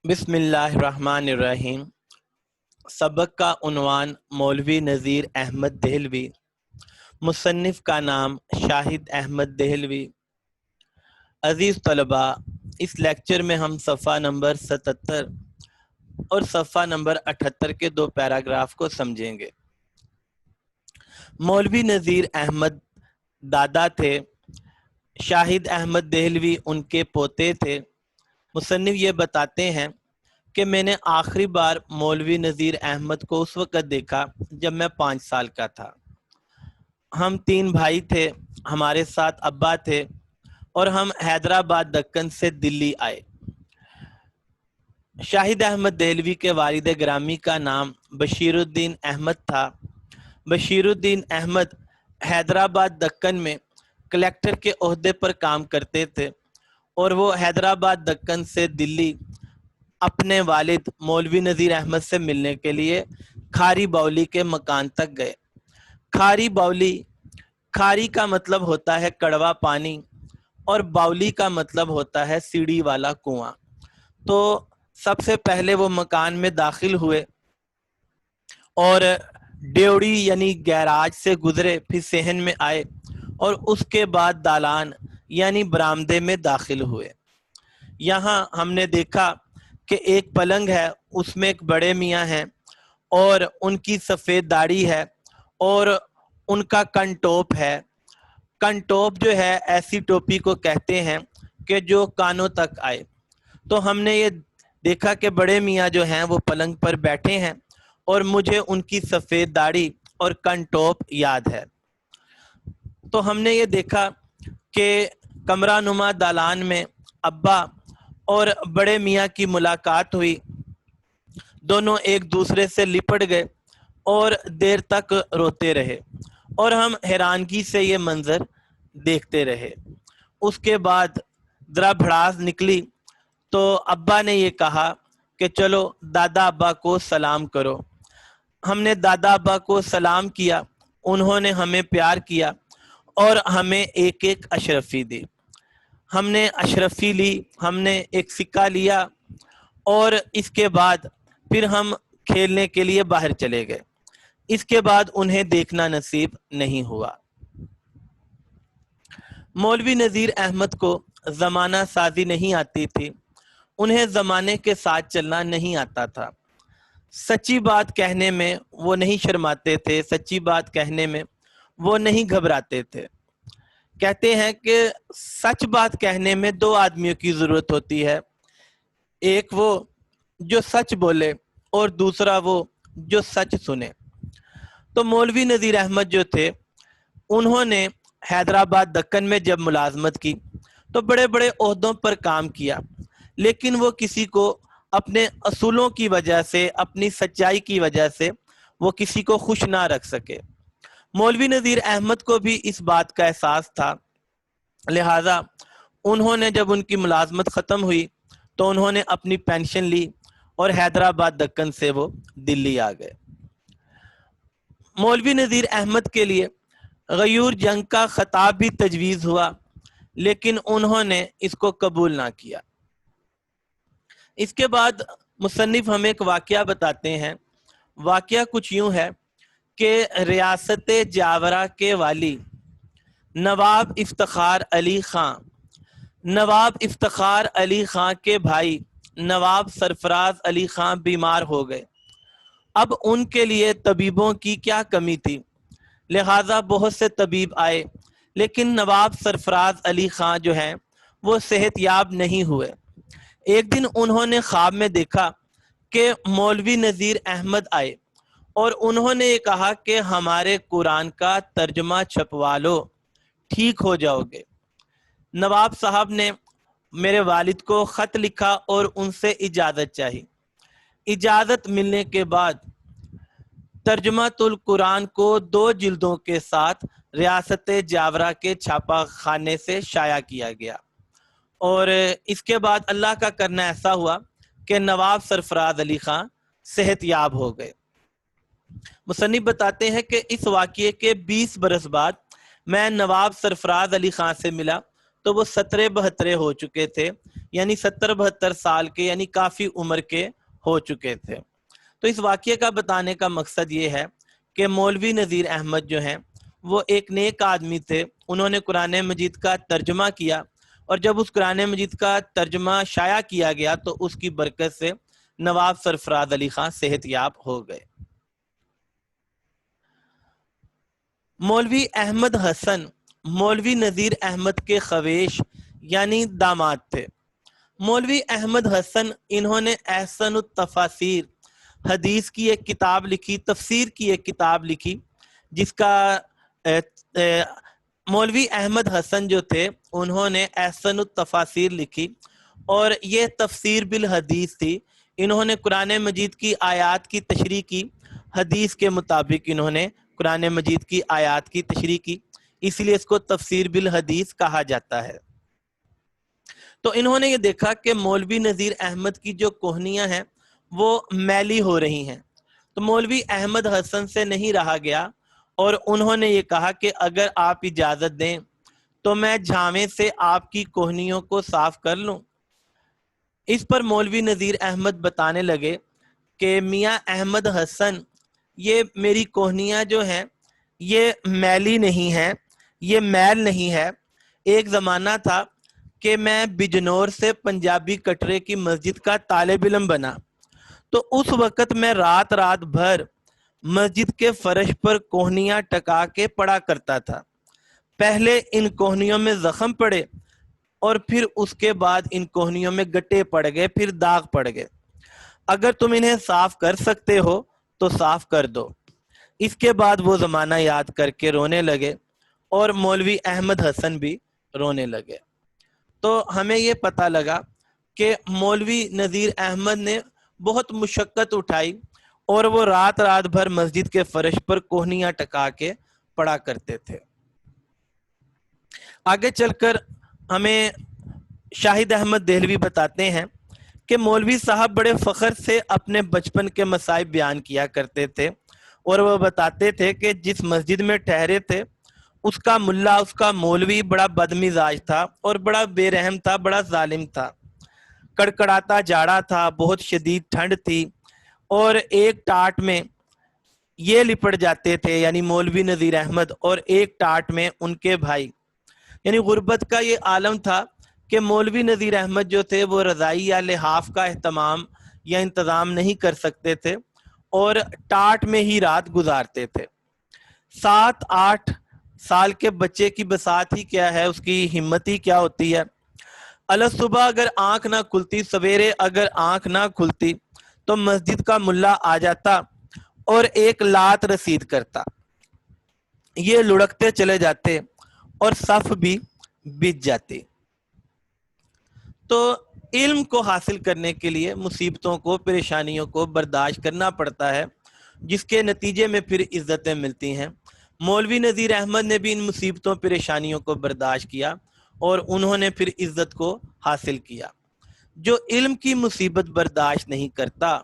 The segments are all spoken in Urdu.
بسم اللہ الرحمن الرحیم۔ سبق کا عنوان مولوی نذیر احمد دہلوی، مصنف کا نام شاہد احمد دہلوی۔ عزیز طلباء، اس لیکچر میں ہم صفحہ نمبر 77 اور صفحہ نمبر 78 کے دو پیراگراف کو سمجھیں گے۔ مولوی نذیر احمد دادا تھے، شاہد احمد دہلوی ان کے پوتے تھے۔ مصنف یہ بتاتے ہیں کہ میں نے آخری بار مولوی نذیر احمد کو اس وقت دیکھا جب میں 5 سال کا تھا۔ ہم 3 بھائی تھے، ہمارے ساتھ ابا تھے اور ہم حیدرآباد دکن سے دلی آئے۔ شاہد احمد دہلوی کے والد گرامی کا نام بشیر الدین احمد تھا۔ بشیر الدین احمد حیدرآباد دکن میں کلیکٹر کے عہدے پر کام کرتے تھے اور وہ حیدرآباد دکن سے دلی اپنے والد مولوی نذیر احمد سے ملنے کے لیے کھاری باولی کے مکان تک گئے۔ کھاری باولی، کھاری کا مطلب ہوتا ہے کڑوا پانی اور باولی کا مطلب ہوتا ہے سیڑھی والا کنواں۔ تو سب سے پہلے وہ مکان میں داخل ہوئے اور ڈیوڑی یعنی گیراج سے گزرے، پھر صحن میں آئے اور اس کے بعد دالان یعنی برآمدے میں داخل ہوئے۔ یہاں ہم نے دیکھا کہ ایک پلنگ ہے، اس میں ایک بڑے میاں ہیں اور ان کی سفید داڑھی ہے اور ان کا کنٹوپ ہے۔ کنٹوپ جو ہے ایسی ٹوپی کو کہتے ہیں کہ جو کانوں تک آئے۔ تو ہم نے یہ دیکھا کہ بڑے میاں جو ہیں وہ پلنگ پر بیٹھے ہیں اور مجھے ان کی سفید داڑھی اور کنٹوپ یاد ہے۔ تو ہم نے یہ دیکھا کہ کمرہ نما دالان میں ابا اور بڑے میاں کی ملاقات ہوئی، دونوں ایک دوسرے سے لپٹ گئے اور دیر تک روتے رہے اور ہم حیرانگی سے یہ منظر دیکھتے رہے۔ اس کے بعد ذرا بھڑاس نکلی تو ابا نے یہ کہا کہ چلو دادا ابا کو سلام کرو۔ ہم نے دادا ابا کو سلام کیا، انہوں نے ہمیں پیار کیا اور ہمیں ایک ایک اشرفی دی۔ ہم نے اشرفی لی، ہم نے ایک سکہ لیا اور اس کے بعد پھر ہم کھیلنے کے لیے باہر چلے گئے۔ اس کے بعد انہیں دیکھنا نصیب نہیں ہوا۔ مولوی نذیر احمد کو زمانہ سازی نہیں آتی تھی، انہیں زمانے کے ساتھ چلنا نہیں آتا تھا۔ سچی بات کہنے میں وہ نہیں شرماتے تھے، سچی بات کہنے میں وہ نہیں گھبراتے تھے۔ کہتے ہیں کہ سچ بات کہنے میں 2 آدمیوں کی ضرورت ہوتی ہے، ایک وہ جو سچ بولے اور دوسرا وہ جو سچ سنے۔ تو مولوی نذیر احمد جو تھے انہوں نے حیدرآباد دکن میں جب ملازمت کی تو بڑے بڑے عہدوں پر کام کیا، لیکن وہ کسی کو اپنے اصولوں کی وجہ سے، اپنی سچائی کی وجہ سے وہ کسی کو خوش نہ رکھ سکے۔ مولوی نذیر احمد کو بھی اس بات کا احساس تھا، لہٰذا انہوں نے جب ان کی ملازمت ختم ہوئی تو انہوں نے اپنی پینشن لی اور حیدرآباد دکن سے وہ دلی آ گئے۔ مولوی نذیر احمد کے لیے غیور جنگ کا خطاب بھی تجویز ہوا، لیکن انہوں نے اس کو قبول نہ کیا۔ اس کے بعد مصنف ہمیں ایک واقعہ بتاتے ہیں۔ واقعہ کچھ یوں ہے کہ ریاست جاورہ کے والی نواب افتخار علی خان کے بھائی نواب سرفراز علی خان بیمار ہو گئے۔ اب ان کے لیے طبیبوں کی کیا کمی تھی، لہٰذا بہت سے طبیب آئے، لیکن نواب سرفراز علی خان جو ہیں وہ صحت یاب نہیں ہوئے۔ ایک دن انہوں نے خواب میں دیکھا کہ مولوی نذیر احمد آئے اور انہوں نے یہ کہا کہ ہمارے قرآن کا ترجمہ چھپوا لو، ٹھیک ہو جاؤ گے۔ نواب صاحب نے میرے والد کو خط لکھا اور ان سے اجازت چاہی۔ اجازت ملنے کے بعد ترجمہ القرآن کو 2 جلدوں کے ساتھ ریاست جاورہ کے چھاپا خانے سے شائع کیا گیا، اور اس کے بعد اللہ کا کرنا ایسا ہوا کہ نواب سرفراز علی خان صحت یاب ہو گئے۔ مصنف بتاتے ہیں کہ اس واقعے کے 20 برس بعد میں نواب سرفراز علی خان سے ملا تو وہ 17-72 ہو چکے تھے، یعنی 70-72 سال کے، یعنی کافی عمر کے ہو چکے تھے۔ تو اس واقعے کا بتانے کا مقصد یہ ہے کہ مولوی نذیر احمد جو ہیں وہ ایک نیک آدمی تھے، انہوں نے قرآن مجید کا ترجمہ کیا، اور جب اس قرآن مجید کا ترجمہ شائع کیا گیا تو اس کی برکت سے نواب سرفراز علی خان صحت یاب ہو گئے۔ مولوی احمد حسن مولوی نذیر احمد کے خویش یعنی داماد تھے۔ مولوی احمد حسن انہوں نے احسن التفاسیر حدیث کی ایک کتاب لکھی، تفسیر کی ایک کتاب لکھی، جس کا مولوی احمد حسن جو تھے انہوں نے احسن التفاسیر لکھی، اور یہ تفسیر بالحدیث تھی۔ انہوں نے قرآن مجید کی آیات کی تشریح کی، حدیث کے مطابق انہوں نے قرآن مجید کی آیات کی تشریح کی، اس لیے اس کو تفسیر بالحدیث کہا جاتا ہے۔ تو انہوں نے یہ دیکھا کہ مولوی نذیر احمد کی جو کوہنیاں ہیں وہ میلی ہو رہی ہیں، تو مولوی احمد حسن سے نہیں رہا گیا، اور انہوں نے یہ کہا کہ اگر آپ اجازت دیں تو میں جھاوے سے آپ کی کوہنیوں کو صاف کر لوں۔ اس پر مولوی نذیر احمد بتانے لگے کہ میاں احمد حسن، یہ میری کوہنیاں جو ہیں یہ میلی نہیں ہیں، یہ میل نہیں ہے۔ ایک زمانہ تھا کہ میں بجنور سے پنجابی کٹرے کی مسجد کا طالب علم بنا، تو اس وقت میں رات رات بھر مسجد کے فرش پر کوہنیاں ٹکا کے پڑا کرتا تھا۔ پہلے ان کوہنیوں میں زخم پڑے، اور پھر اس کے بعد ان کوہنیوں میں گٹے پڑ گئے، پھر داغ پڑ گئے۔ اگر تم انہیں صاف کر سکتے ہو تو صاف کر دو۔ اس کے بعد وہ زمانہ یاد کر کے رونے لگے، اور مولوی احمد حسن بھی رونے لگے۔ تو ہمیں یہ پتہ لگا کہ مولوی نذیر احمد نے بہت مشقت اٹھائی، اور وہ رات رات بھر مسجد کے فرش پر کوہنیاں ٹکا کے پڑا کرتے تھے۔ آگے چل کر ہمیں شاہد احمد دہلوی بتاتے ہیں کہ مولوی صاحب بڑے فخر سے اپنے بچپن کے مصائب بیان کیا کرتے تھے، اور وہ بتاتے تھے کہ جس مسجد میں ٹھہرے تھے اس کا ملا، اس کا مولوی بڑا بدمزاج تھا، اور بڑا بے رحم تھا، بڑا ظالم تھا۔ کڑکڑاتا جاڑا تھا، بہت شدید ٹھنڈ تھی، اور ایک ٹاٹ میں یہ لپٹ جاتے تھے، یعنی مولوی نذیر احمد، اور ایک ٹاٹ میں ان کے بھائی، یعنی غربت کا یہ عالم تھا کہ مولوی نذیر احمد جو تھے وہ رضائی یا لحاف کا اہتمام یا انتظام نہیں کر سکتے تھے، اور ٹاٹ میں ہی رات گزارتے تھے۔ 7-8 سال کے بچے کی بساط ہی کیا ہے، اس کی ہمت ہی کیا ہوتی ہے۔ صبح اگر آنکھ نہ کھلتی، سویرے اگر آنکھ نہ کھلتی، تو مسجد کا ملا آ جاتا اور ایک لات رسید کرتا، یہ لڑکتے چلے جاتے اور صف بھی بچ جاتی۔ تو علم کو حاصل کرنے کے لیے مصیبتوں کو، پریشانیوں کو برداشت کرنا پڑتا ہے، جس کے نتیجے میں پھر عزتیں ملتی ہیں۔ مولوی نذیر احمد نے بھی ان مصیبتوں، پریشانیوں کو برداشت کیا، اور انہوں نے پھر عزت کو حاصل کیا۔ جو علم کی مصیبت برداشت نہیں کرتا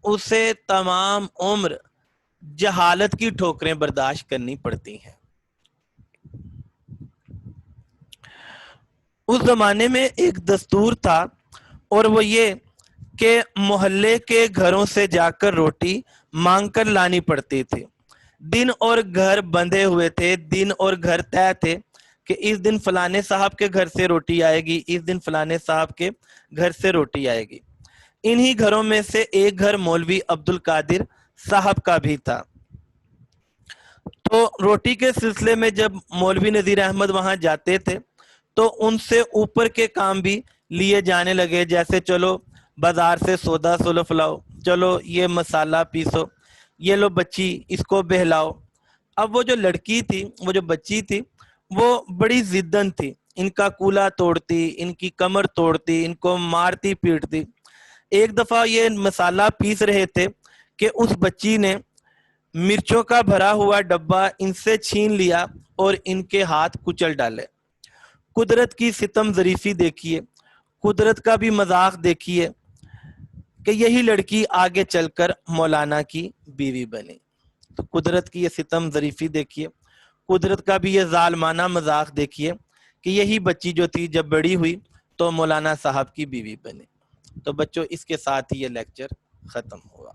اسے تمام عمر جہالت کی ٹھوکریں برداشت کرنی پڑتی ہیں۔ اس زمانے میں ایک دستور تھا، اور وہ یہ کہ محلے کے گھروں سے جا کر روٹی مانگ کر لانی پڑتی تھی۔ دن اور گھر بندھے ہوئے تھے، دن اور گھر طے تھے کہ اس دن فلانے صاحب کے گھر سے روٹی آئے گی، اس دن فلانے صاحب کے گھر سے روٹی آئے گی۔ انہی گھروں میں سے ایک گھر مولوی عبد القادر صاحب کا بھی تھا۔ تو روٹی کے سلسلے میں جب مولوی نذیر احمد وہاں جاتے تھے تو ان سے اوپر کے کام بھی لیے جانے لگے، جیسے چلو بازار سے سودا سلف لاؤ، چلو یہ مسالہ پیسو، یہ لو بچی اس کو بہلاؤ۔ اب وہ جو لڑکی تھی، وہ جو بچی تھی، وہ بڑی ضدن تھی، ان کا کولا توڑتی، ان کی کمر توڑتی، ان کو مارتی پیٹتی۔ ایک دفعہ یہ مسالہ پیس رہے تھے کہ اس بچی نے مرچوں کا بھرا ہوا ڈبہ ان سے چھین لیا اور ان کے ہاتھ کچل ڈالے۔ قدرت کی ستم ظریفی دیکھیے، قدرت کا بھی مذاق دیکھیے کہ یہی لڑکی آگے چل کر مولانا کی بیوی بنی۔ تو قدرت کی یہ ستم ظریفی دیکھیے، قدرت کا بھی یہ ظالمانہ مذاق دیکھیے کہ یہی بچی جو تھی جب بڑی ہوئی تو مولانا صاحب کی بیوی بنی۔ تو بچوں اس کے ساتھ ہی یہ لیکچر ختم ہوا۔